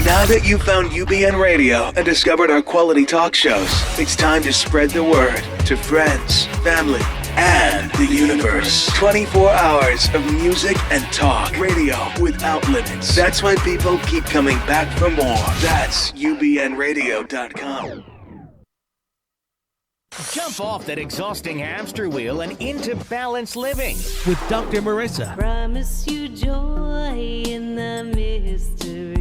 Now that you've found UBN Radio and discovered our quality talk shows, it's time to spread the word to friends, family, and the universe. 24 hours of music and talk radio without limits. That's why people keep coming back for more. That's ubnradio.com. Jump off that exhausting hamster wheel and into balanced living with Dr. Marissa. Promise you joy in the mystery.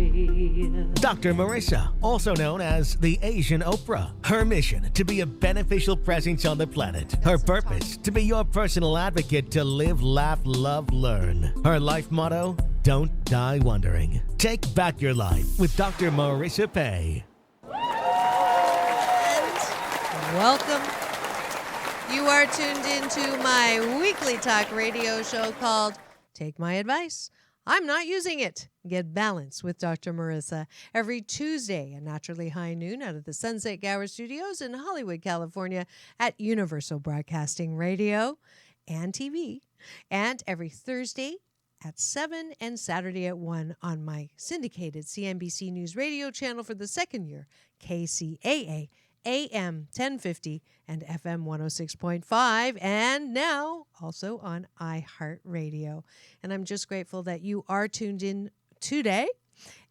Dr. Marissa, also known as the Asian Oprah. Her mission, to be a beneficial presence on the planet. Her purpose, to be your personal advocate to live, laugh, love, learn. Her life motto, don't die wondering. Take back your life with Dr. Marissa Pay. Welcome. You are tuned into my weekly talk radio show called Take My Advice. I'm not using it. Get Balance with Dr. Marissa. Every Tuesday at naturally high noon out of the Sunset Gower Studios in Hollywood, California at Universal Broadcasting Radio and TV. And every Thursday at 7 and Saturday at 1 on my syndicated CNBC News radio channel for the second year, KCAA. AM 1050 and FM 106.5, and now also on iHeartRadio. And I'm just grateful that you are tuned in today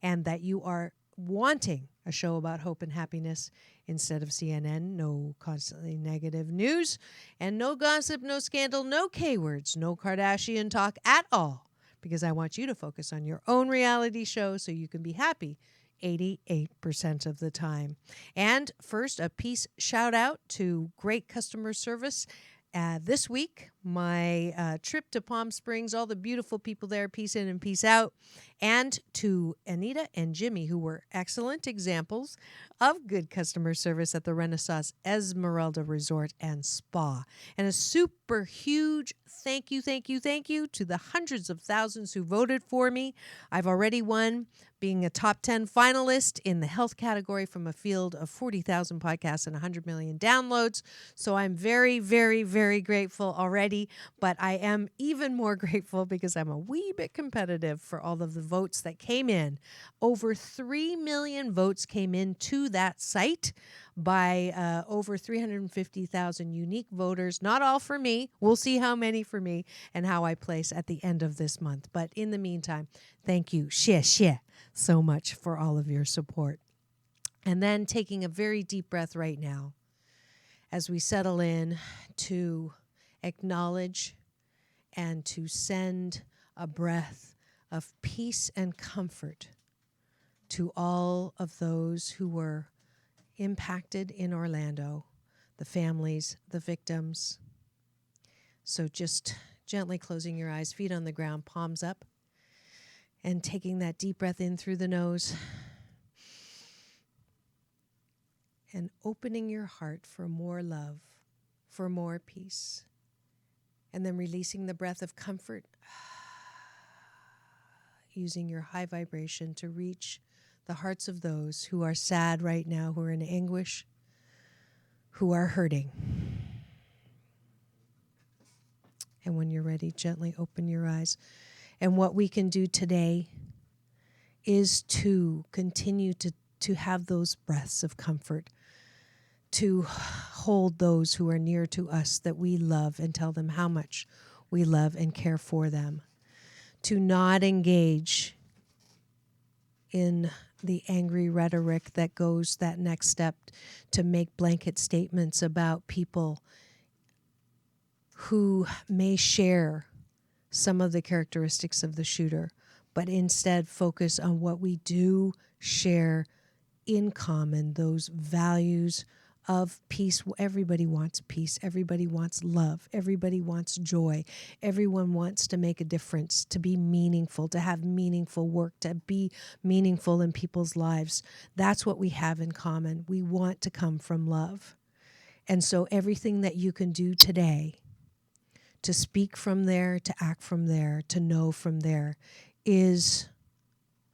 and that you are wanting a show about hope and happiness instead of CNN. No constantly negative news and no gossip, no scandal, no K-words, no Kardashian talk at all, because I want you to focus on your own reality show so you can be happy 88% of the time. And first, a peace shout out to great customer service. This week, my trip to Palm Springs, all the beautiful people there, peace in and peace out. And to Anita and Jimmy, who were excellent examples of good customer service at the Renaissance Esmeralda Resort and Spa. And a super huge thank you to the hundreds of thousands who voted for me. I've already won, being a top 10 finalist in the health category from a field of 40,000 podcasts and 100 million downloads. So I'm very, very, very grateful already, but I am even more grateful because I'm a wee bit competitive for all of the votes that came in. Over 3 million votes came into that site by over 350,000 unique voters. Not all for me. We'll see how many for me and how I place at the end of this month. But in the meantime, thank you so much for all of your support. And then taking a very deep breath right now as we settle in to acknowledge and to send a breath of peace and comfort to all of those who were impacted in Orlando, the families, the victims. So just gently closing your eyes, feet on the ground, palms up, and taking that deep breath in through the nose and opening your heart for more love, for more peace, and then releasing the breath of comfort, using your high vibration to reach the hearts of those who are sad right now, who are in anguish, who are hurting. And when you're ready, gently open your eyes. And what we can do today is to continue to have those breaths of comfort, to hold those who are near to us that we love and tell them how much we love and care for them, to not engage in the angry rhetoric that goes that next step to make blanket statements about people who may share some of the characteristics of the shooter, but instead focus on what we do share in common, those values of peace. Everybody wants peace. Everybody wants love. Everybody wants joy. Everyone wants to make a difference, to be meaningful, to have meaningful work, to be meaningful in people's lives. That's what we have in common. We want to come from love. And so everything that you can do today to speak from there, to act from there, to know from there is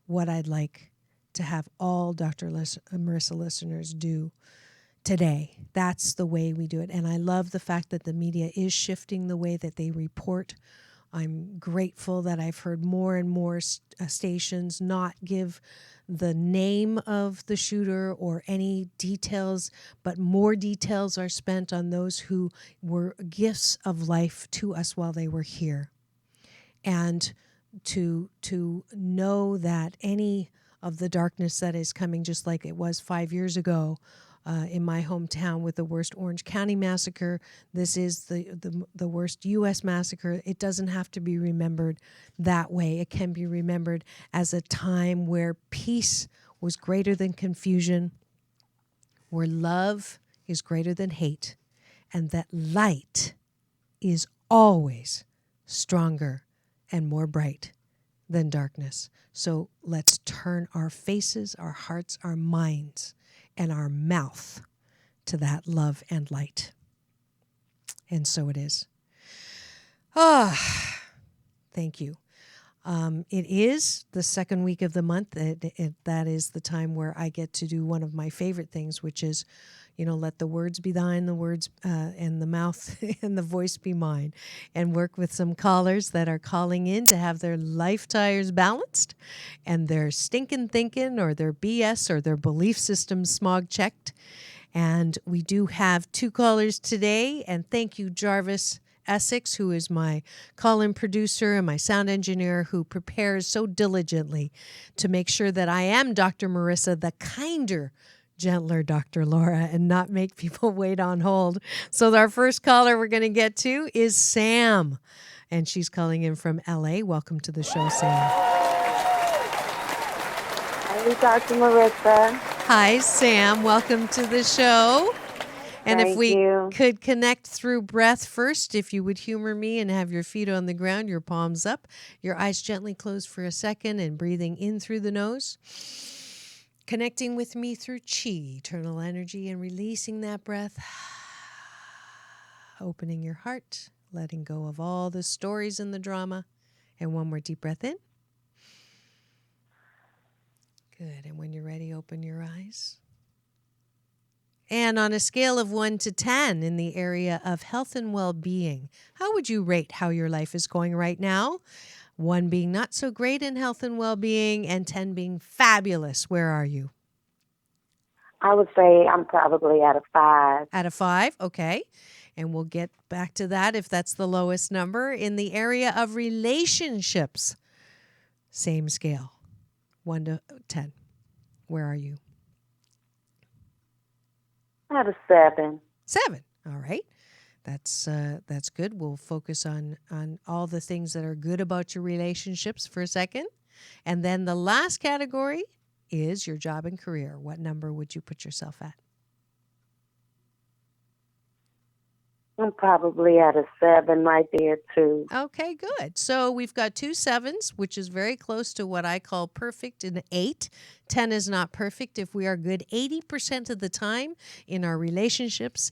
what I'd like to have all Dr. Marissa listeners do today. That's the way we do it. And I love the fact that the media is shifting the way that they report I'm grateful that I've heard more and more stations not give the name of the shooter or any details, but more details are spent on those who were gifts of life to us while they were here. And to know that any of the darkness that is coming, just like it was 5 years ago in my hometown with the worst Orange County massacre, this is the worst U.S. massacre. It doesn't have to be remembered that way. It can be remembered as a time where peace was greater than confusion, where love is greater than hate, and that light is always stronger and more bright than darkness. So let's turn our faces, our hearts, our minds, and our mouth to that love and light. And so it is. Thank you. It is the second week of the month. That is the time where I get to do one of my favorite things, which is, let the words be thine, the words and the mouth and the voice be mine, and work with some callers that are calling in to have their life tires balanced and their stinking thinking or their BS or their belief system smog checked. And we do have 2 callers today, and thank you, Jarvis Essex, who is my call-in producer and my sound engineer, who prepares so diligently to make sure that I am Dr. Marissa, the kinder, gentler Dr. Laura, and not make people wait on hold. So our first caller we're going to get to is Sam, and she's calling in from LA. Welcome to the show, Sam. Hey, Dr. Marissa. Hi, Sam. Welcome to the show. And if we could connect through breath first, if you would humor me and have your feet on the ground, your palms up, your eyes gently closed for a second, and breathing in through the nose. Connecting with me through chi, eternal energy, and releasing that breath. Opening your heart, letting go of all the stories and the drama. And one more deep breath in. Good. And when you're ready, open your eyes. And on a scale of 1 to 10 in the area of health and well-being, how would you rate how your life is going right now? 1 being not so great in health and well-being, and 10 being fabulous. Where are you? I would say I'm probably at a 5. At a 5? Okay. And we'll get back to that if that's the lowest number. In the area of relationships, same scale, 1 to 10. Where are you? At a 7. 7. All right. That's good. We'll focus on all the things that are good about your relationships for a second. And then the last category is your job and career. What number would you put yourself at? I'm probably at a 7 right there, too. Okay, good. So we've got 2 7s, which is very close to what I call perfect, and 8. 10 is not perfect. If we are good 80% of the time in our relationships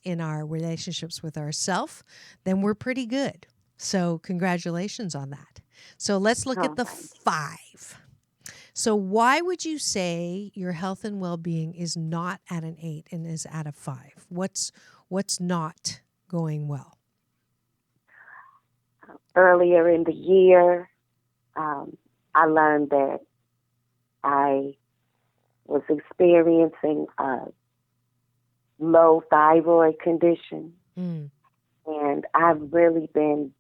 with ourselves, then we're pretty good. So congratulations on that. So let's look at the 5. So why would you say your health and well-being is not at an 8 and is at a 5? What's not going well? Earlier in the year, I learned that I was experiencing a low thyroid condition. And I've really been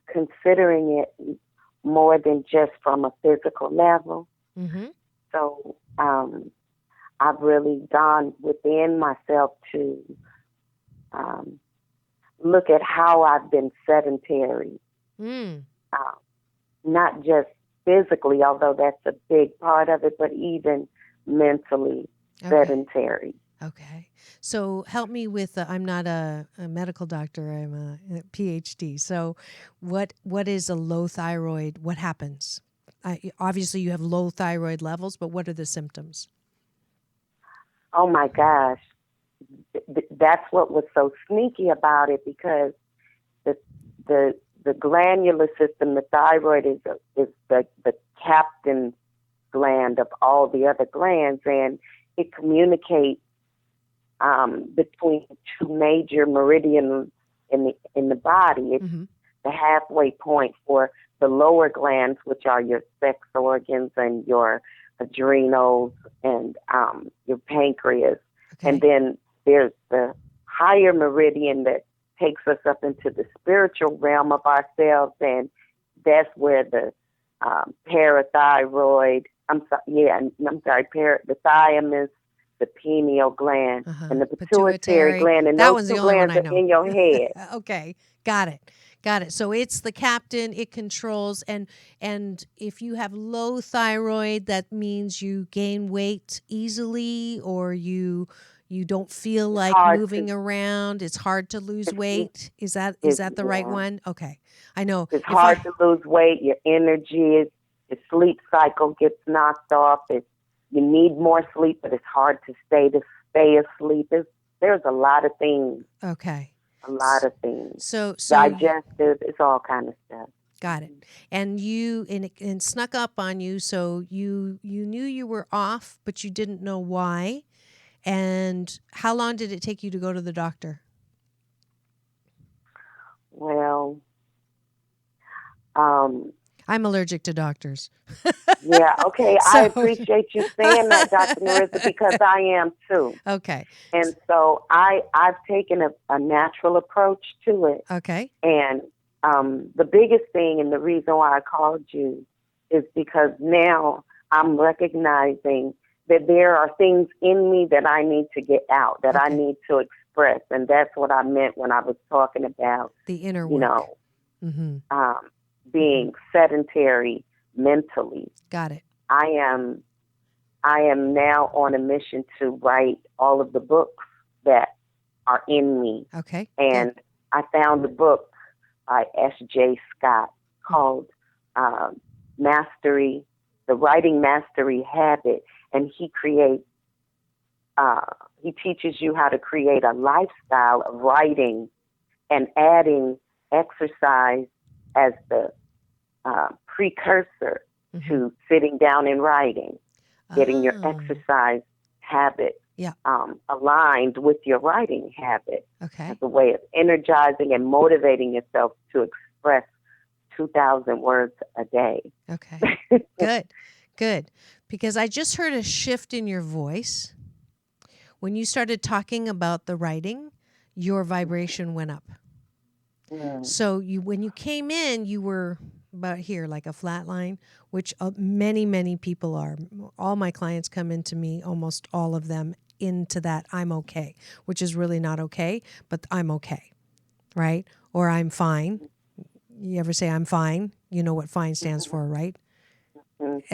considering it more than just from a physical level. So I've really gone within myself to look at how I've been sedentary, not just physically, although that's a big part of it, but even mentally sedentary. Okay. So help me with, I'm not a medical doctor, I'm a PhD. So what is a low thyroid? What happens? Obviously you have low thyroid levels, but what are the symptoms? Oh my gosh. That's what was so sneaky about it, because the glandular system, the thyroid is the captain gland of all the other glands, and it communicates between 2 major meridians in the body. It's the halfway point for the lower glands, which are your sex organs and your adrenals and your pancreas. Okay. And then there's the higher meridian that takes us up into the spiritual realm of ourselves, and that's where the parathyroid, the thymus, the pineal gland, and the pituitary gland, and that those one's two the only one glands I are know. in your head. Okay, got it. So it's the captain, it controls, and if you have low thyroid, that means you gain weight easily, or you don't feel like moving around. It's hard to lose weight. Is that the right one? Okay. I know. It's hard to lose weight. Your energy your sleep cycle gets knocked off. You need more sleep, but it's hard to stay asleep. There's a lot of things. Okay. A lot of things. So digestive, it's all kind of stuff. Got it. And it snuck up on you, so you knew you were off, but you didn't know why. And how long did it take you to go to the doctor? Well, I'm allergic to doctors. Yeah, okay. I appreciate you saying that, Dr. Marissa, because I am too. Okay. And so I've taken a natural approach to it. Okay. And the biggest thing and the reason why I called you is because now I'm recognizing that there are things in me that I need to get out, that I need to express. And that's what I meant when I was talking about the inner work. Being sedentary mentally. Got it. I am now on a mission to write all of the books that are in me. Okay. And I found a book by S.J. Scott called Mastery, the Writing Mastery Habit. And he teaches you how to create a lifestyle of writing and adding exercise as the precursor to sitting down and writing, getting your exercise habit aligned with your writing habit. Okay. As a way of energizing and motivating yourself to express 2,000 words a day. Okay. Good. Because I just heard a shift in your voice. When you started talking about the writing, your vibration went up. So when you came in, you were about here, like a flat line, which many, many people are. All my clients come into me, almost all of them, into that I'm okay, which is really not okay, but I'm okay, right? Or I'm fine. You ever say I'm fine? You know what fine stands for, right?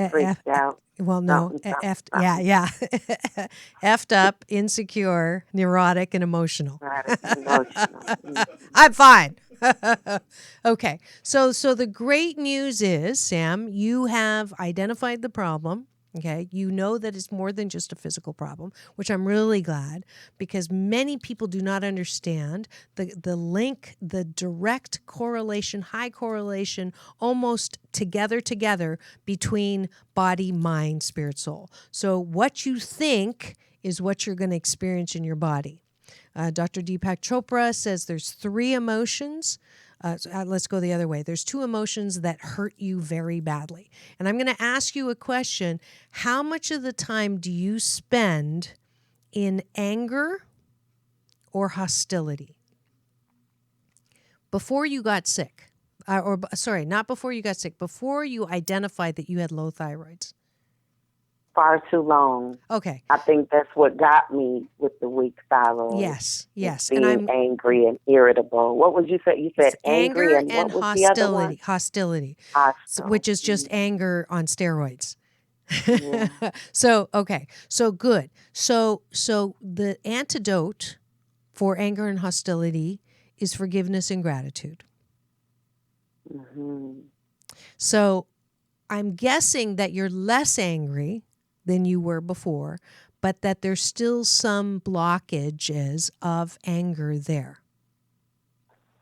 Freaked out. Well, no, F'd up, insecure, neurotic, and emotional. I'm fine. Okay. So the great news is, Sam, you have identified the problem. Okay. You know that it's more than just a physical problem, which I'm really glad, because many people do not understand the link, the direct correlation, high correlation, almost together between body, mind, spirit, soul. So what you think is what you're going to experience in your body. Dr. Deepak Chopra says there's 3 emotions. Let's go the other way. There's 2 emotions that hurt you very badly. And I'm going to ask you a question. How much of the time do you spend in anger or hostility? Before you got sick, not before you got sick, before you identified that you had low thyroids. Far too long. Okay. I think that's what got me with the weak thyroid. Yes. Being and I'm angry and irritable. What would you say? You said angry and what was hostility. The other one? Hostility, which is just anger on steroids. Yeah. So good. So the antidote for anger and hostility is forgiveness and gratitude. Mm-hmm. So I'm guessing that you're less angry than you were before, but that there's still some blockages of anger there.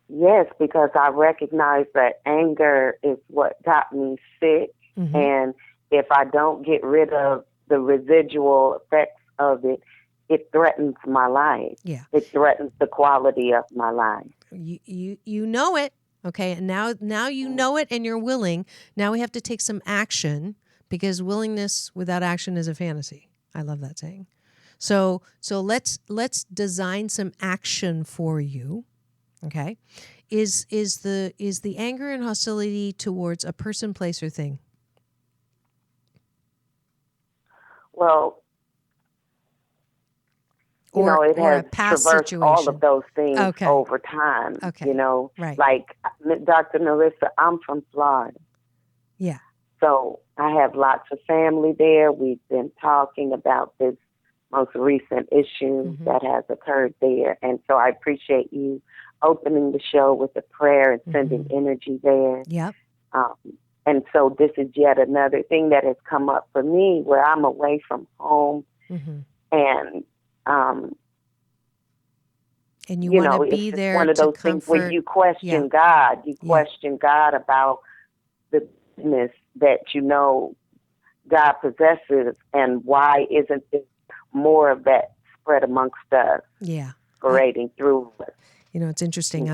Yes, because I recognize that anger is what got me sick. Mm-hmm. And if I don't get rid of the residual effects of it, it threatens my life. Yeah. It threatens the quality of my life. You know it. Okay, and now you know it and you're willing. Now we have to take some action, because willingness without action is a fantasy. I love that saying. So let's design some action for you. Okay, is the anger and hostility towards a person, place, or thing? Well, it or has a past traversed all situation? of those things Okay. over time. Okay. Right. Like Dr. Marissa, I'm from Florida. Yeah. So I have lots of family there. We've been talking about this most recent issue that has occurred there. And so I appreciate you opening the show with a prayer and sending energy there. Yep. And so this is yet another thing that has come up for me where I'm away from home and you want to be it's there one of to those things where comfort. you question God. You question God about the goodness that God possesses, and why isn't there more of that spread amongst us, parading through us? It's interesting.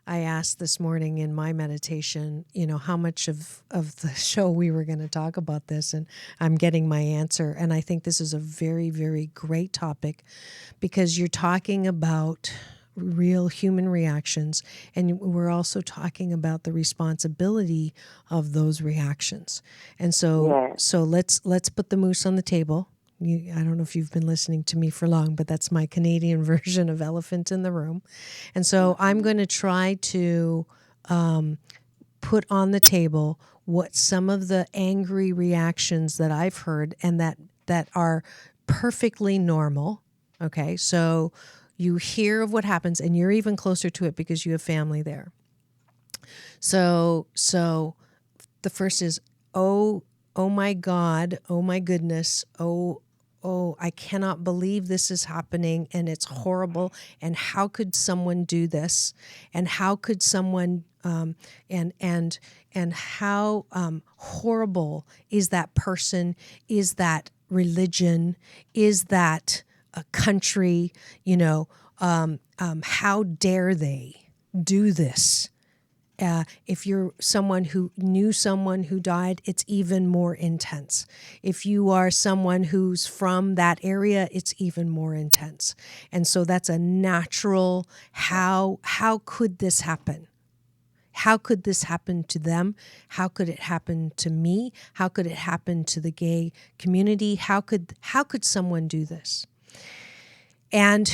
I asked this morning in my meditation, how much of the show we were going to talk about this, and I'm getting my answer. And I think this is a very, very great topic, because you're talking about real human reactions, and we're also talking about the responsibility of those reactions. And so let's put the moose on the table. I don't know if you've been listening to me for long, but that's my Canadian version of elephant in the room. And so I'm going to try to put on the table what some of the angry reactions that I've heard, and that are perfectly normal. Okay, so you hear of what happens, and you're even closer to it because you have family there. So the first is, oh my God, oh my goodness, oh, I cannot believe this is happening, and it's horrible, and how could someone do this, and how could someone and how horrible is that person, is that religion, is that a country, how dare they do this? If you're someone who knew someone who died, it's even more intense. If you are someone who's from that area, it's even more intense. And so that's a natural, how could this happen? How could this happen to them? How could it happen to me? How could it happen to the gay community? How could someone do this? And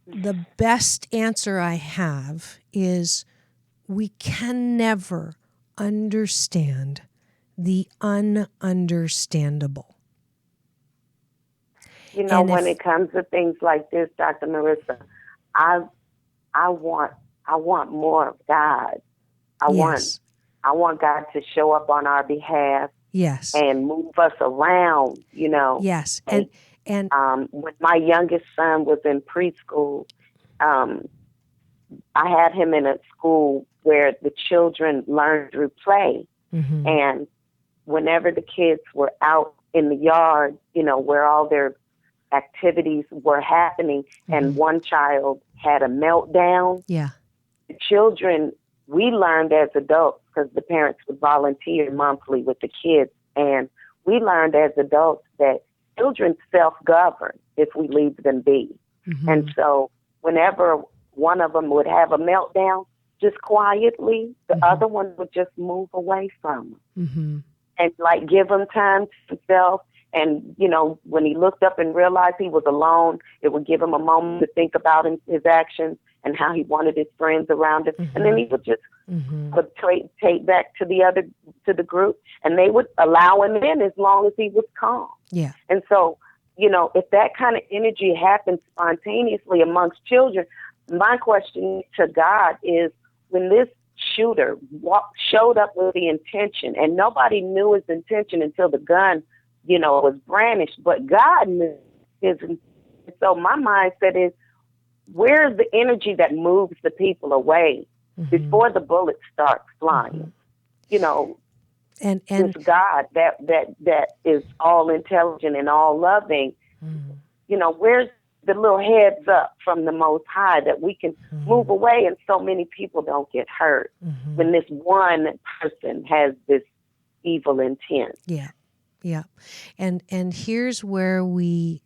the best answer I have is, we can never understand the ununderstandable. When it comes to things like this, Dr. Marissa, I want more of God. I want God to show up on our behalf. Yes. And move us around, Yes. And when my youngest son was in preschool, I had him in a school where the children learned through play. And whenever the kids were out in the yard, where all their activities were happening, and one child had a meltdown, the children, we learned as adults, because the parents would volunteer monthly with the kids, and we learned as adults that children self-govern if we leave them be. And so whenever one of them would have a meltdown, just quietly, the other one would just move away from him and give him time to himself. And, when he looked up and realized he was alone, it would give him a moment to think about his actions and how he wanted his friends around him. And then he would just take back to the group, and they would allow him in as long as he was calm. Yeah. And so, if that kind of energy happens spontaneously amongst children, my question to God is, when this shooter showed up with the intention, and nobody knew his intention until the gun, was brandished, but God knew his intention. So my mindset is, where's the energy that moves the people away before the bullets start flying? And this God that is all intelligent and all loving, where's the little heads up from the Most High that we can move away, and so many people don't get hurt when this one person has this evil intent. Yeah. Yeah. And here's where we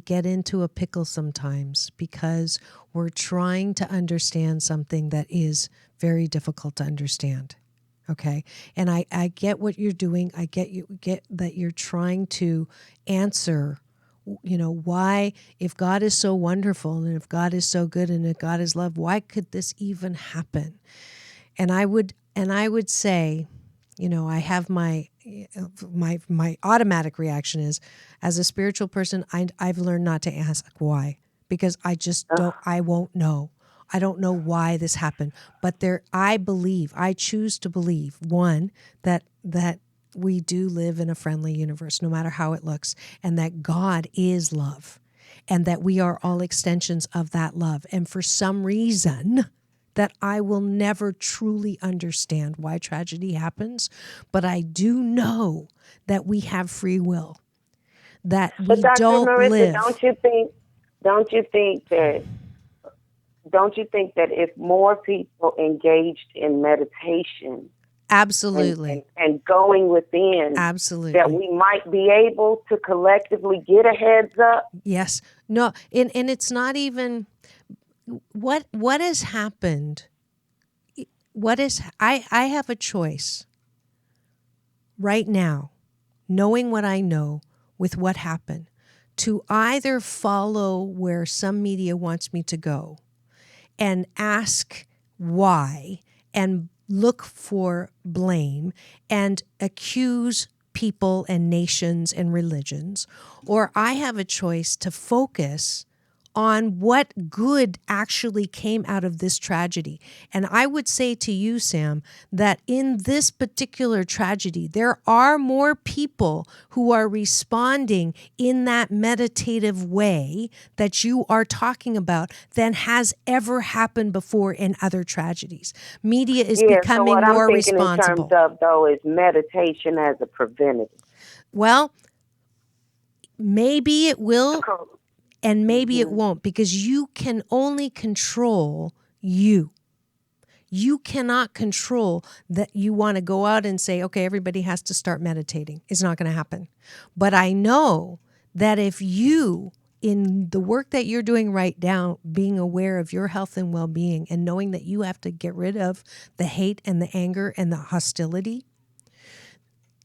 get into a pickle sometimes, because we're trying to understand something that is very difficult to understand. Okay. And I get what you're doing. I get that you're trying to answer, why, if God is so wonderful and if God is so good and if God is love, why could this even happen? And I would say, I have my automatic reaction is, as a spiritual person, I've learned not to ask why, because I just I won't know. I don't know why this happened, but I choose to believe, one, that we do live in a friendly universe, no matter how it looks, and that God is love, and that we are all extensions of that love. And for some reason that I will never truly understand why tragedy happens, but I do know that we have free will, that we But Dr. don't Marissa, live. Don't you think that if more people engaged in meditation, Absolutely. and going within, Absolutely. that we might be able to collectively get a heads up? Yes. No, and it's not even what has happened. I have a choice right now, knowing what I know with what happened, to either follow where some media wants me to go and ask why and look for blame and accuse people and nations and religions, or I have a choice to focus on what good actually came out of this tragedy. And I would say to you, Sam, that in this particular tragedy, there are more people who are responding in that meditative way that you are talking about than has ever happened before in other tragedies. Media is becoming so what more I'm thinking responsible. in terms of, though, is meditation as a preventative. Well, maybe it will. And maybe it won't, because you can only control you. You cannot control that you want to go out and say, okay, everybody has to start meditating. It's not going to happen. But I know that if you, in the work that you're doing right now, being aware of your health and well-being and knowing that you have to get rid of the hate and the anger and the hostility,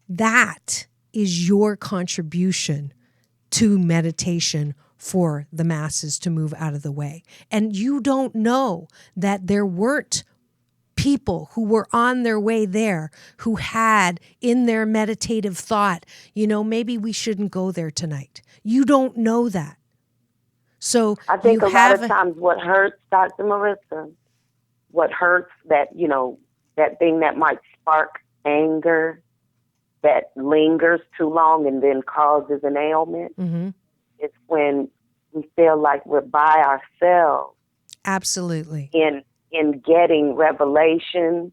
that is your contribution to meditation for the masses to move out of the way. And you don't know that there weren't people who were on their way there who had in their meditative thought, maybe we shouldn't go there tonight. You don't know that. So I think a lot of times what hurts, Dr. Marissa, what hurts that thing that might spark anger that lingers too long and then causes an ailment, is when we feel like we're by ourselves. Absolutely. In getting revelation,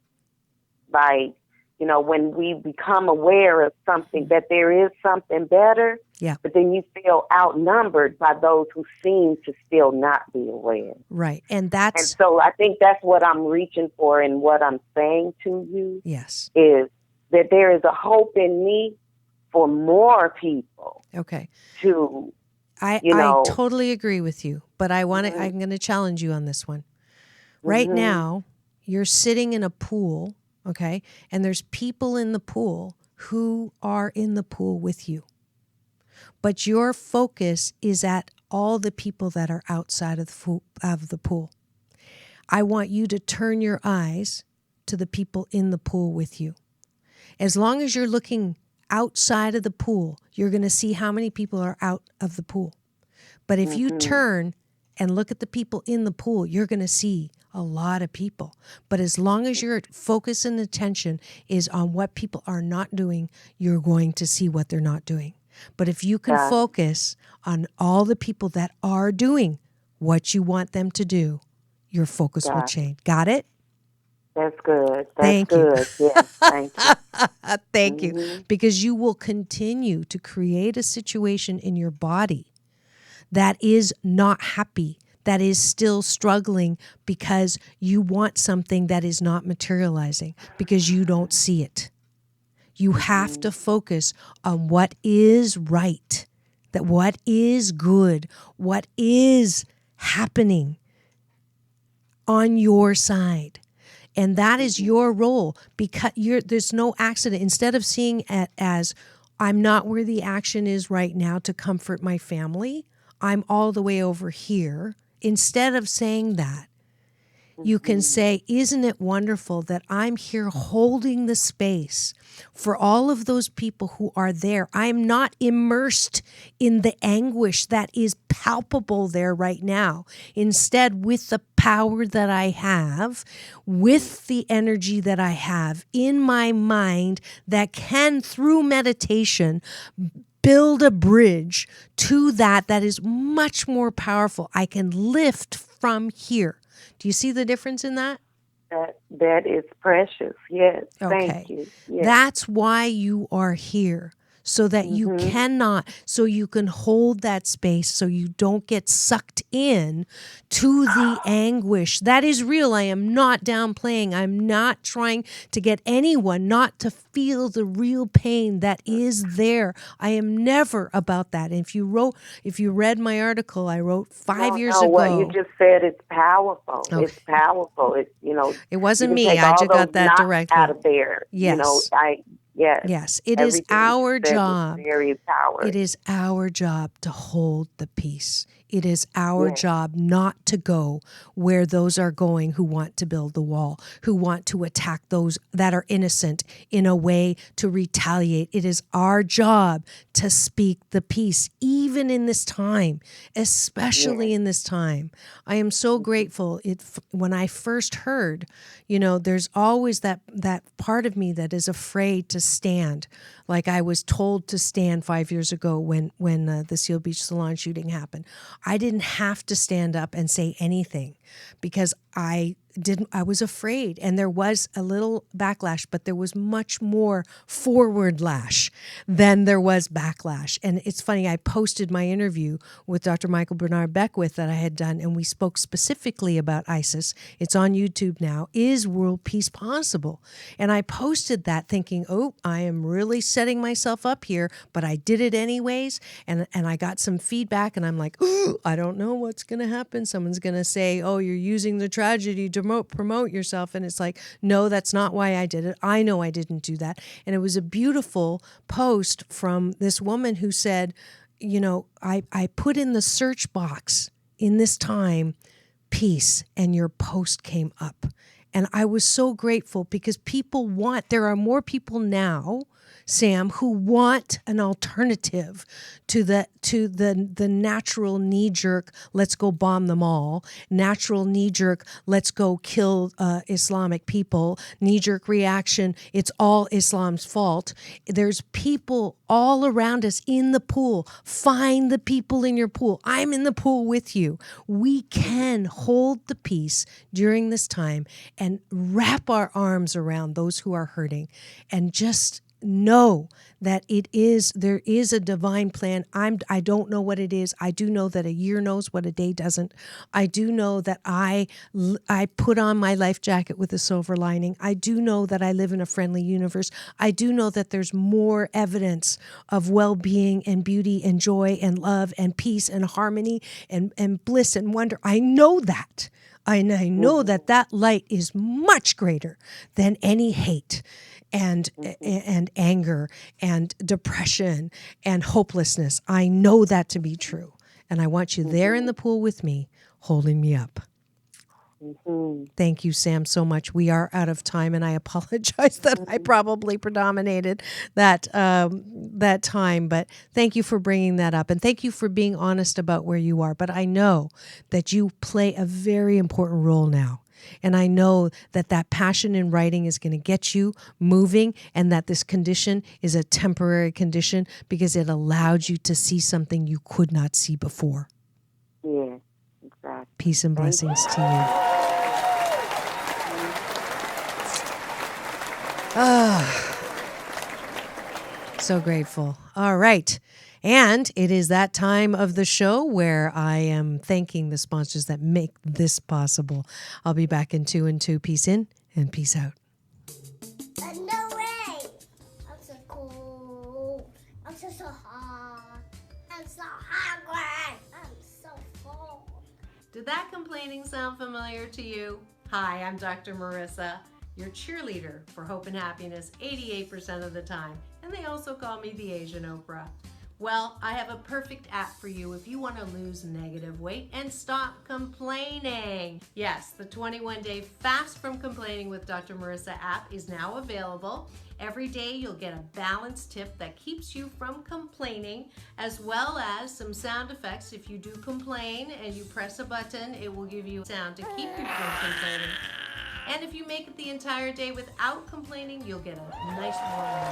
by, when we become aware of something, that there is something better, but then you feel outnumbered by those who seem to still not be aware. Right. And so I think that's what I'm reaching for, and what I'm saying to you is that there is a hope in me for more people. Okay. To, I totally agree with you, but I'm going to challenge you on this one. Right now, you're sitting in a pool, okay? And there's people in the pool who are in the pool with you. But your focus is at all the people that are outside of the pool. I want you to turn your eyes to the people in the pool with you. As long as you're looking outside of the pool, you're going to see how many people are out of the pool. But if you turn and look at the people in the pool, you're going to see a lot of people. But as long as your focus and attention is on what people are not doing, you're going to see what they're not doing. But if you can focus on all the people that are doing what you want them to do, your focus will change. Got it? That's good. Thank you. Yes, thank you. Thank you. Because you will continue to create a situation in your body that is not happy, that is still struggling because you want something that is not materializing because you don't see it. You have to focus on what is right, that what is good, what is happening on your side. And that is your role, because there's no accident. Instead of seeing it as, I'm not where the action is right now to comfort my family, I'm all the way over here. Instead of saying that, you can say, isn't it wonderful that I'm here holding the space for all of those people who are there? I'm not immersed in the anguish that is palpable there right now. Instead, with the power that I have, with the energy that I have in my mind that can, through meditation, build a bridge to that is much more powerful. I can lift from here. Do you see the difference in that? That is precious. Yes. Okay. Thank you. Yes. That's why you are here. So that you cannot, so you can hold that space so you don't get sucked in to the anguish. That is real. I am not downplaying. I'm not trying to get anyone not to feel the real pain that is there. I am never about that. And if you read my article I wrote 5 years ago. What you just said is powerful. Okay. It's powerful. It's, it wasn't you me. can take I all just got those that knots directly. out of there. Yes. Yes, it is our job. Very powerful. It is our job to hold the peace. It is our job not to go where those are going who want to build the wall, who want to attack those that are innocent in a way to retaliate. It is our job to speak the peace, even in this time, especially in this time. I am so grateful. When I first heard, there's always that part of me that is afraid to stand. Like I was told to stand 5 years ago when the Seal Beach Salon shooting happened. I didn't have to stand up and say anything because I was afraid, and there was a little backlash, but there was much more forward lash than there was backlash. And it's funny, I posted my interview with Dr. Michael Bernard Beckwith that I had done, and we spoke specifically about ISIS. It's on YouTube now. Is world peace possible? And I posted that thinking, I am really setting myself up here, but I did it anyways. And I got some feedback, and I'm like, I don't know what's going to happen. Someone's going to say, you're using the tragedy to promote yourself. And it's like, no, that's not why I did it. I know I didn't do that. And it was a beautiful post from this woman who said, I put in the search box in this time, peace, and your post came up. And I was so grateful because there are more people now, Sam, who want an alternative to the natural knee-jerk, let's go bomb them all, natural knee-jerk, let's go kill Islamic people, knee-jerk reaction, it's all Islam's fault. There's people all around us in the pool. Find the people in your pool. I'm in the pool with you. We can hold the peace during this time and wrap our arms around those who are hurting and just know that there is a divine plan. I don't know what it is. I do know that a year knows what a day doesn't. I do know that I put on my life jacket with a silver lining. I do know that I live in a friendly universe. I do know that there's more evidence of well-being and beauty and joy and love and peace and harmony and bliss and wonder. I know that. I know that light is much greater than any hate and anger and depression and hopelessness. I know that to be true. And I want you there in the pool with me, holding me up. Thank you, Sam, so much. We are out of time, and I apologize that I probably predominated that time. But thank you for bringing that up, and thank you for being honest about where you are. But I know that you play a very important role now. And I know that passion in writing is going to get you moving, and that this condition is a temporary condition because it allowed you to see something you could not see before. Yeah, exactly. Peace and blessings to you. So grateful. All right. And it is that time of the show where I am thanking the sponsors that make this possible. I'll be back in 2 and 2. Peace in and peace out. No way! I'm so cool. I'm so hot. I'm so hungry. I'm so full. Did that complaining sound familiar to you? Hi, I'm Dr. Marissa, your cheerleader for hope and happiness 88% of the time. And they also call me the Asian Oprah. Well, I have a perfect app for you if you want to lose negative weight and stop complaining. Yes, the 21-day Fast from Complaining with Dr. Marissa app is now available. Every day you'll get a balanced tip that keeps you from complaining, as well as some sound effects. If you do complain and you press a button, it will give you sound to keep you from complaining. And if you make it the entire day without complaining, you'll get a nice warm.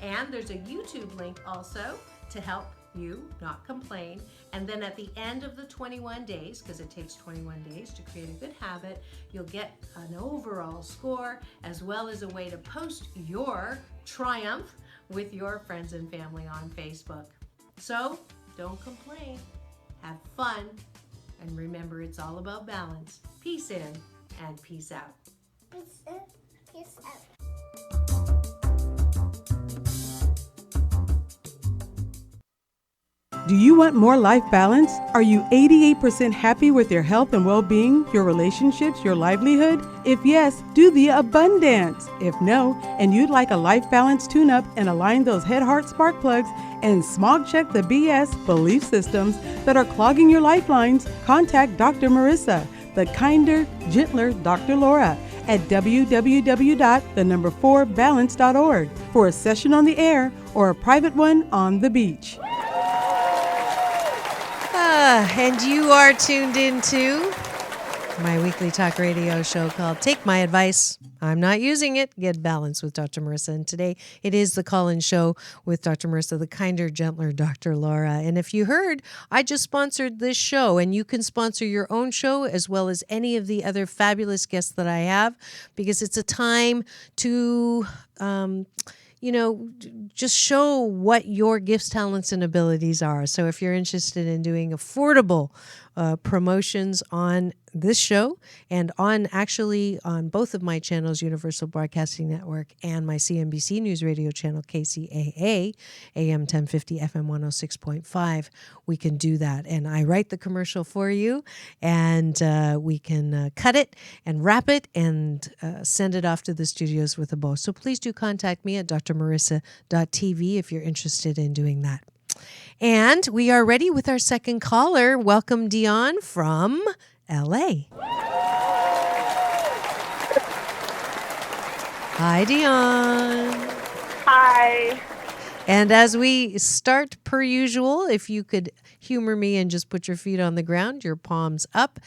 And there's a YouTube link also to help you not complain. And then at the end of the 21 days, because it takes 21 days to create a good habit, you'll get an overall score as well as a way to post your triumph with your friends and family on Facebook. So don't complain, have fun, and remember it's all about balance. Peace in and peace out. Peace in, peace out. Do you want more life balance? Are you 88% happy with your health and well-being, your relationships, your livelihood? If yes, do the abundance. If no, and you'd like a life balance tune-up and align those head, heart, spark plugs and smog check the BS belief systems that are clogging your lifelines, contact Dr. Marissa, the kinder, gentler Dr. Laura at www.4balance.org for a session on the air or a private one on the beach. And you are tuned into my weekly talk radio show called Take My Advice. I'm not using it. Get Balance with Dr. Marissa. And today it is the call-in show with Dr. Marissa, the kinder, gentler Dr. Laura. And if you heard, I just sponsored this show, and you can sponsor your own show as well as any of the other fabulous guests that I have, because it's a time to just show what your gifts, talents, and abilities are. So if you're interested in doing affordable promotions on this show and on both of my channels, Universal Broadcasting Network and my CNBC News Radio channel, KCAA, AM 1050, FM 106.5, we can do that. And I write the commercial for you, and we can cut it and wrap it and send it off to the studios with a bow. So please do contact me at drmarissa.tv if you're interested in doing that. And we are ready with our second caller. Welcome, Dionne from LA. Hi, Dionne. Hi. And as we start per usual, if you could humor me and just put your feet on the ground, your palms up,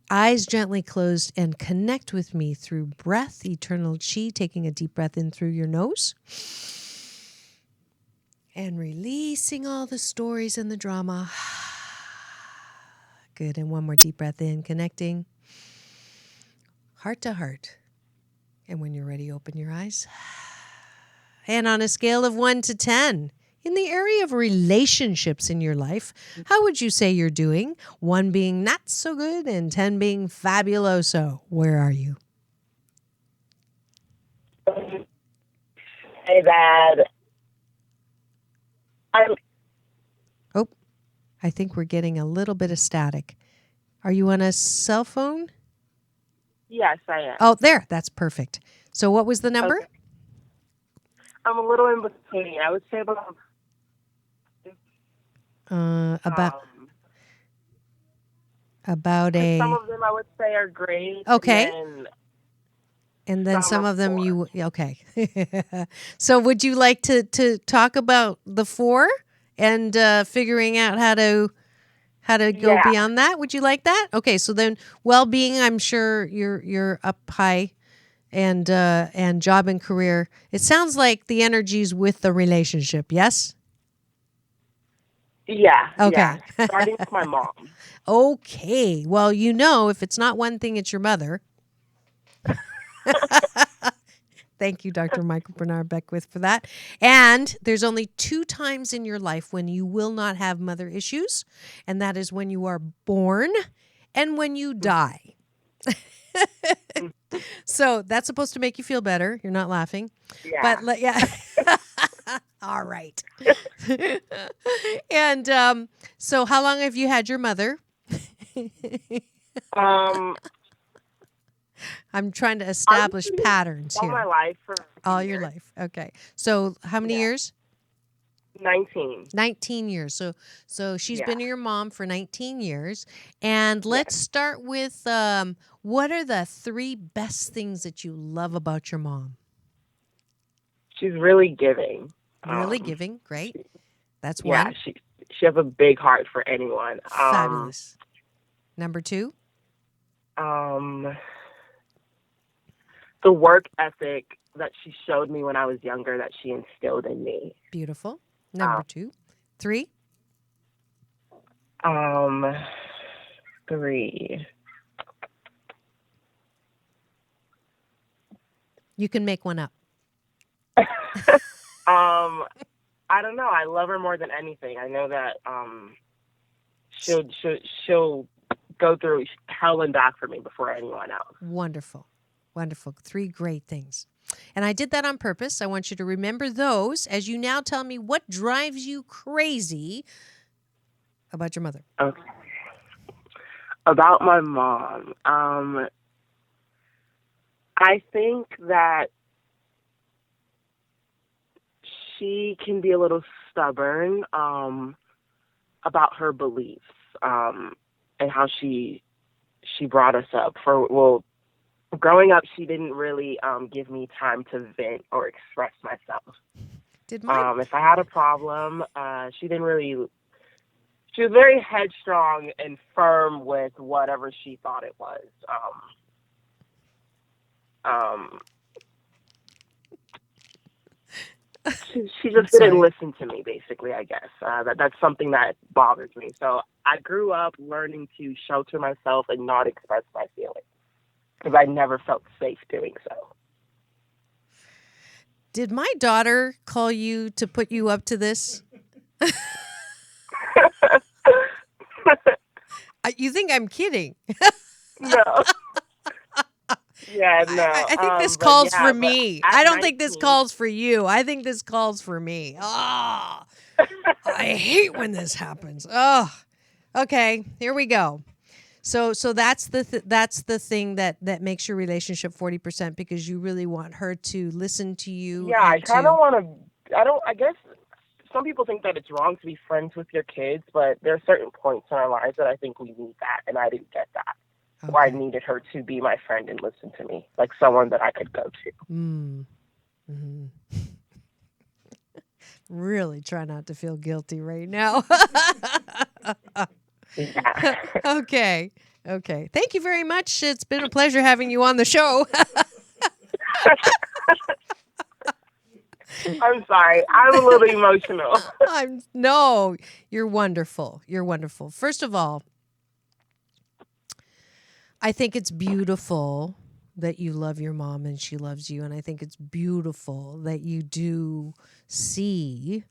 eyes gently closed, and connect with me through breath, eternal chi, taking a deep breath in through your nose. And releasing all the stories and the drama. Good. And one more deep breath in, connecting heart to heart. And when you're ready, open your eyes. And on a scale of 1 to 10, in the area of relationships in your life, how would you say you're doing? 1 being not so good and 10 being fabuloso. Where are you? Say that I think we're getting a little bit of static. Are you on a cell phone? Yes, I am. Oh, there. That's perfect. So what was the number? Okay. I'm a little in between. I would say about a. Some of them I would say are great. Okay. And then some of them poor. Okay. So would you like to talk about the 4 and figuring out how to go beyond that? Would you like that? Okay. So then well-being, I'm sure you're up high, and job and career. It sounds like the energy's with the relationship. Yes? Yeah. Okay. Yeah. Starting with my mom. Okay. Well, if it's not one thing, it's your mother. Thank you, Dr. Michael Bernard Beckwith, for that. And there's only 2 times in your life when you will not have mother issues, and that is when you are born and when you die. So that's supposed to make you feel better. You're not laughing. Yeah. But yeah. All right. And so how long have you had your mother? I'm trying to establish patterns all here. my life. All your life. Okay. So how many years? 19. 19 years. So she's Yeah. been your mom for 19 years. And let's start with what are the 3 best things that you love about your mom? She's really giving. Really giving. Great. That's Yeah, one. she has a big heart for anyone. Fabulous. Number 2? The work ethic that she showed me when I was younger that she instilled in me. Beautiful. Number 2. 3? 3. You can make one up. I don't know. I love her more than anything. I know that she'll go through hell and back for me before anyone else. Wonderful. Wonderful. 3 great things. And I did that on purpose. I want you to remember those as you now tell me what drives you crazy about your mother. Okay. About my mom. I think that she can be a little stubborn about her beliefs and how she brought us up. Growing up, she didn't really give me time to vent or express myself. If I had a problem, she didn't really. She was very headstrong and firm with whatever she thought it was. She just didn't listen to me, basically, I guess. That's something that bothers me. So I grew up learning to shelter myself and not express my feelings because I never felt safe doing so. Did my daughter call you to put you up to this? You think I'm kidding? No. Yeah, no. I think this calls for me. I don't 19, think this calls for you. I think this calls for me. Oh, I hate when this happens. Oh, okay. Here we go. So that's the thing that makes your relationship 40% because you really want her to listen to you. Yeah, I kind of want to. I guess some people think that it's wrong to be friends with your kids, but there are certain points in our lives that I think we need that, and I didn't get that. Okay. Where I needed her to be my friend and listen to me, like someone that I could go to. Mm-hmm. Really try not to feel guilty right now. Yeah. Okay. Thank you very much. It's been a pleasure having you on the show. I'm sorry. I'm a little emotional. No, you're wonderful. You're wonderful. First of all, I think it's beautiful that you love your mom and she loves you. And I think it's beautiful that you do see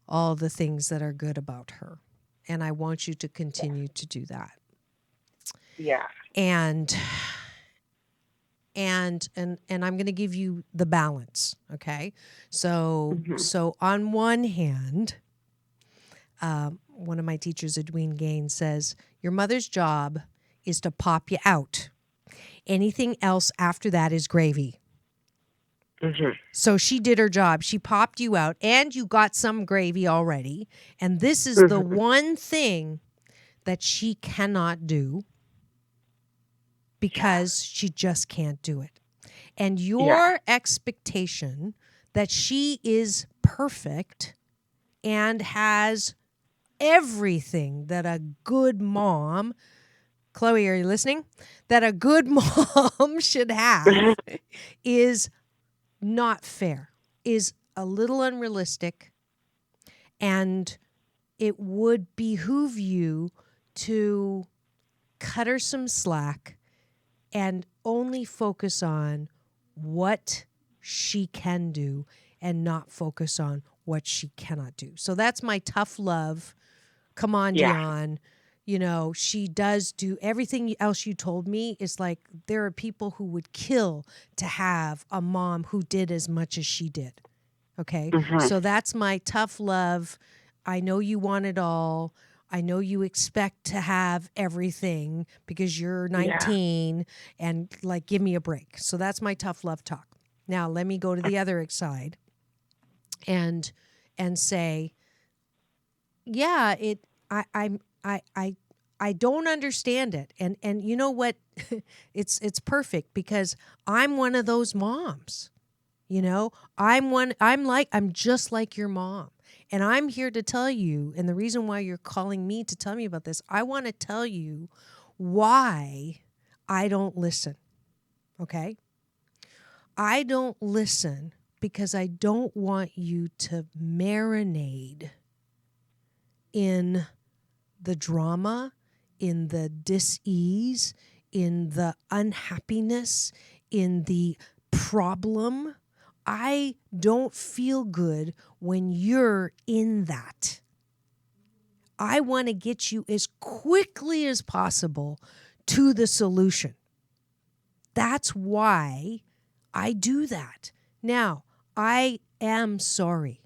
all the things that are good about her. And I want you to continue to do that. Yeah. And I'm going to give you the balance, okay? So on one hand, one of my teachers, Edwene Gaines, says, your mother's job is to pop you out. Anything else after that is gravy. Mm-hmm. So she did her job. She popped you out and you got some gravy already. And this is the one thing that she cannot do because she just can't do it. And your expectation that she is perfect and has everything that a good mom, Chloe, are you listening? That a good mom should have is not fair, is a little unrealistic, and it would behoove you to cut her some slack and only focus on what she can do and not focus on what she cannot do. So that's my tough love. Come on, Yeah. Dionne. You know, she does do everything else you told me. Is like there are people who would kill to have a mom who did as much as she did. Okay. So that's my tough love. I know you want it all. I know you expect to have everything because you're 19 and like, give me a break. So that's my tough love talk. Now let me go to the other side and say, yeah, I don't understand it. And you know what? it's perfect because I'm one of those moms. You know, I'm just like your mom. And I'm here to tell you, and the reason why you're calling me to tell me about this, I want to tell you why I don't listen. Okay? I don't listen because I don't want you to marinate in the drama, in the dis-ease, in the unhappiness, in the problem. I don't feel good when you're in that. I want to get you as quickly as possible to the solution. That's why I do that. Now, I am sorry.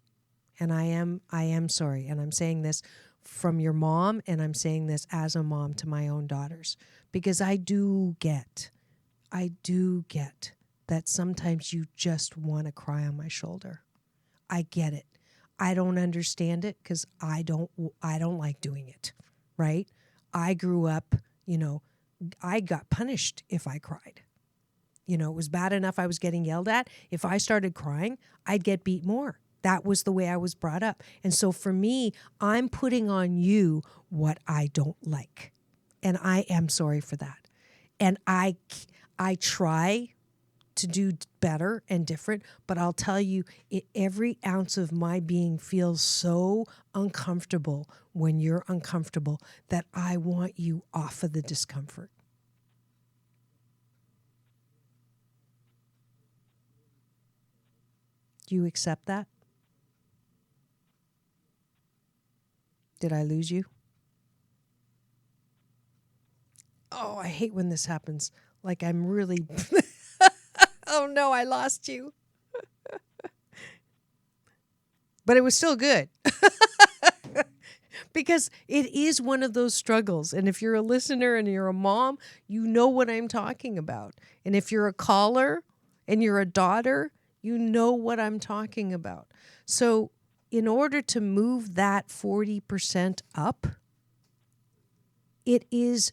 And I am sorry. And I'm saying this from your mom, and I'm saying this as a mom to my own daughters. Because I do get that sometimes you just want to cry on my shoulder. I get it. I don't understand it because I don't like doing it, right? I grew up, I got punished if I cried. It was bad enough I was getting yelled at. If I started crying, I'd get beat more. That was the way I was brought up. And so for me, I'm putting on you what I don't like. And I am sorry for that. And I try to do better and different, but I'll tell you, every ounce of my being feels so uncomfortable when you're uncomfortable that I want you off of the discomfort. Do you accept that? Did I lose you? Oh, I hate when this happens. Like I'm really... Oh no, I lost you. But it was still good. Because it is one of those struggles. And if you're a listener and you're a mom, you know what I'm talking about. And if you're a caller and you're a daughter, you know what I'm talking about. So in order to move that 40% up, it is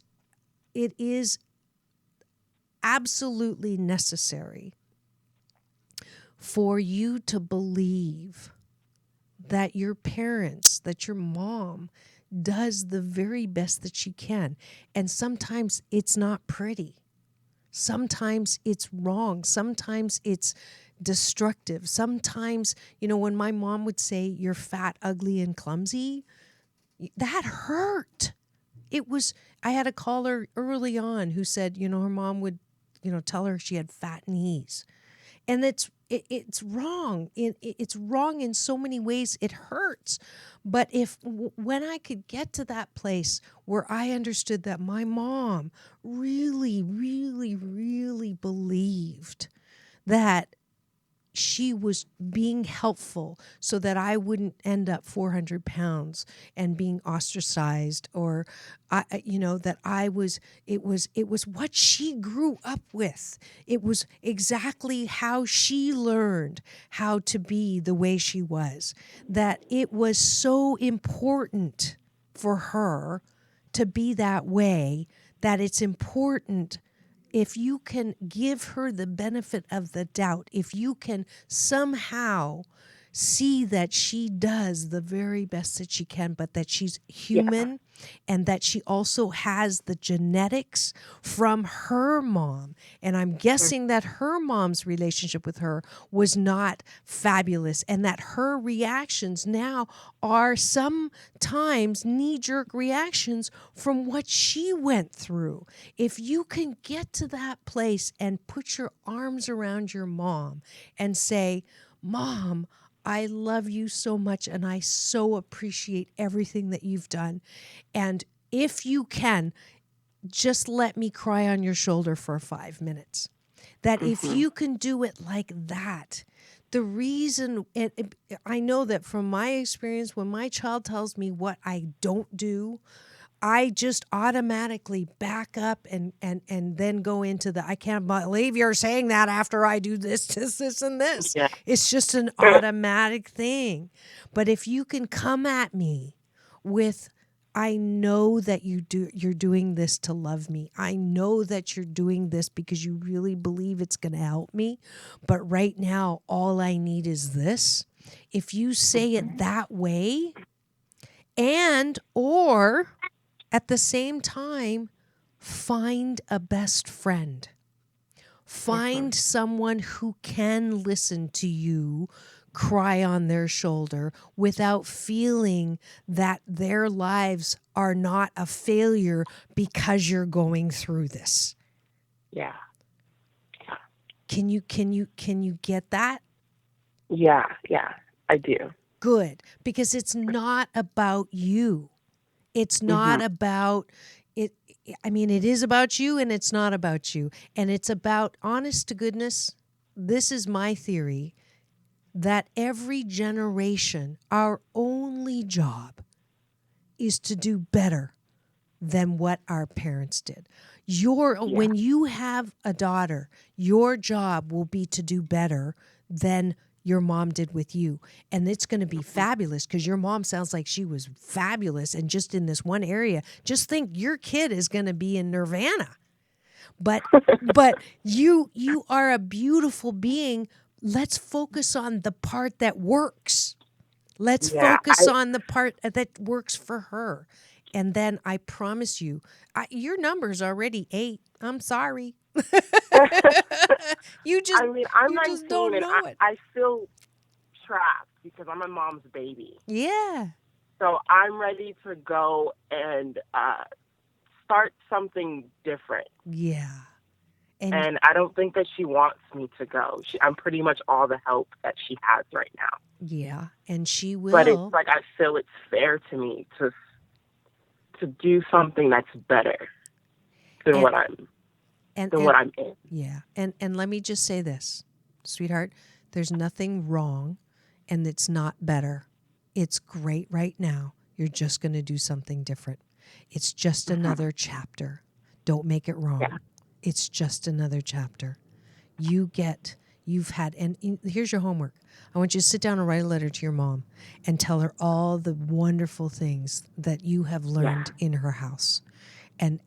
absolutely necessary for you to believe that your parents, that your mom does the very best that she can. And sometimes it's not pretty. Sometimes it's wrong. Sometimes it's destructive. Sometimes, when my mom would say, "You're fat, ugly, and clumsy," that hurt. I had a caller early on who said, her mom would, tell her she had fat knees. And it's wrong. It's wrong in so many ways. It hurts. But when I could get to that place where I understood that my mom really, really, really believed that she was being helpful so that I wouldn't end up 400 pounds and being ostracized, or, that it was what she grew up with. It was exactly how she learned how to be the way she was, that it was so important for her to be that way, that it's important. If you can give her the benefit of the doubt, if you can somehow see that she does the very best that she can, but that she's human and that she also has the genetics from her mom. And I'm guessing that her mom's relationship with her was not fabulous, and that her reactions now are sometimes knee-jerk reactions from what she went through. If you can get to that place and put your arms around your mom and say, Mom, I love you so much, and I so appreciate everything that you've done. And if you can, just let me cry on your shoulder for 5 minutes. That if you can do it like that, the reason, I know that from my experience, when my child tells me what I don't do, I just automatically back up and then go into I can't believe you're saying that after I do this, and this. Yeah. It's just an automatic thing. But if you can come at me with, I know that you're doing this to love me. I know that you're doing this because you really believe it's going to help me. But right now, all I need is this. If you say it that way, or at the same time, find a best friend. Find someone who can listen to you cry on their shoulder without feeling that their lives are not a failure because you're going through this. Yeah. Can you get that? Yeah, I do. Good, because it's not about you. It's not about it. I mean, it is about you and it's not about you. And it's about, honest to goodness, this is my theory, that every generation, our only job is to do better than what our parents did. When you have a daughter, your job will be to do better than your mom did with you. And it's going to be fabulous because your mom sounds like she was fabulous. And just in this one area, just think your kid is going to be in nirvana. But you are a beautiful being. Let's focus on the part that works. Let's focus on the part that works for her. And then I promise you, your number's already 8. I'm sorry. You just, I'm you 19 just don't and know it. I feel trapped because I'm my mom's baby. Yeah. So I'm ready to go and start something different. Yeah. And I don't think that she wants me to go. I'm pretty much all the help that she has right now. Yeah. And she will. But it's like I feel it's fair to me to do something that's better than what I'm in. Yeah. And let me just say this, sweetheart, there's nothing wrong and it's not better. It's great right now. You're just going to do something different. It's just another chapter. Don't make it wrong. Yeah. It's just another chapter. You've had, and here's your homework. I want you to sit down and write a letter to your mom and tell her all the wonderful things that you have learned in her house, and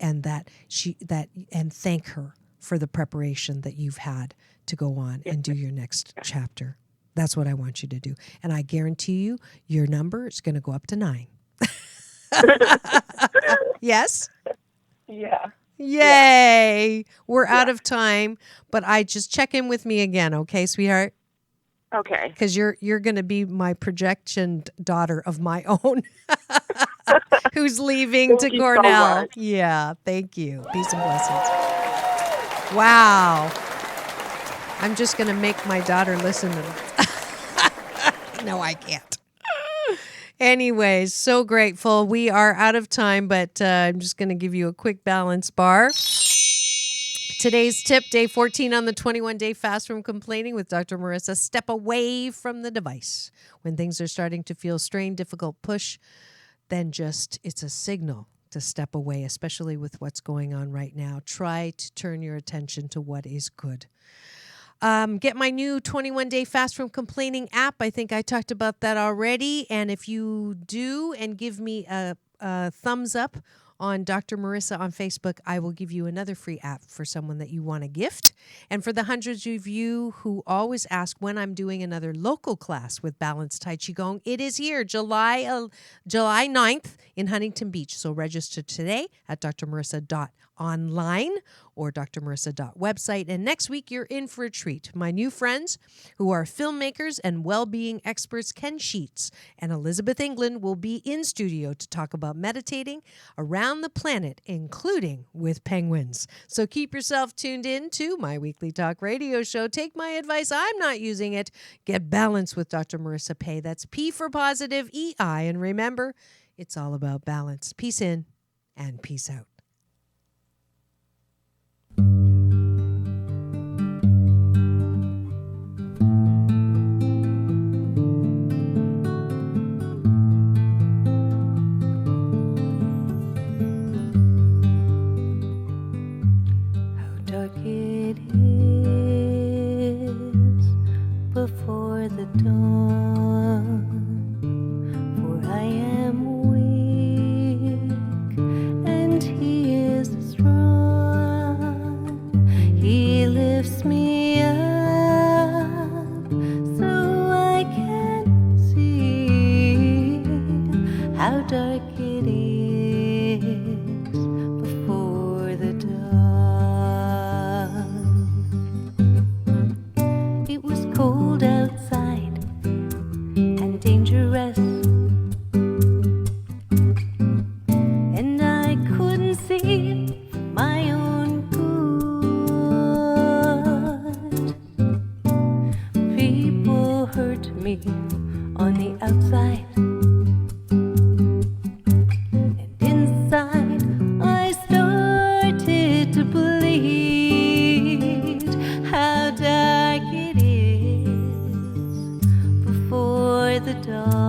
thank her for the preparation that you've had to go on and do your next chapter. That's what I want you to do. And I guarantee you, your number is going to go up to 9. Yes? Yeah. Yay. Yeah. We're out of time, but just check in with me again, okay, sweetheart? Okay. Because you're going to be my projection daughter of my own who's leaving to Cornell. So yeah, thank you. Peace and blessings. Wow. I'm just going to make my daughter listen to this. No, I can't. Anyways, so grateful. We are out of time, but I'm just going to give you a quick balance bar. Today's tip, day 14 on the 21-day fast from complaining with Dr. Marissa. Step away from the device. When things are starting to feel strained, difficult, push, then it's a signal to step away, especially with what's going on right now. Try to turn your attention to what is good. Get my new 21-day fast from complaining app. I think I talked about that already. And if you do, and give me a thumbs up on Dr. Marissa on Facebook, I will give you another free app for someone that you want to gift. And for the hundreds of you who always ask when I'm doing another local class with Balanced Tai Qigong, it is here, July 9th in Huntington Beach. So register today at drmarissa.online or drmarissa.website. And next week, you're in for a treat. My new friends, who are filmmakers and well-being experts, Ken Sheets and Elizabeth England, will be in studio to talk about meditating around the planet, including with penguins. So keep yourself tuned in to my weekly talk radio show. Take my advice. I'm not using it. Get balanced with Dr. Marissa Pay. That's P for positive, EI. And remember, it's all about balance. Peace in and peace out. Before the dawn, for I am weak and he is strong. He lifts me up so I can see how dark it is before the dawn. It was cold outside and dangerous, and I couldn't see my own good. People hurt me on the outside, and inside I started to bleed. How dark it is before the dawn.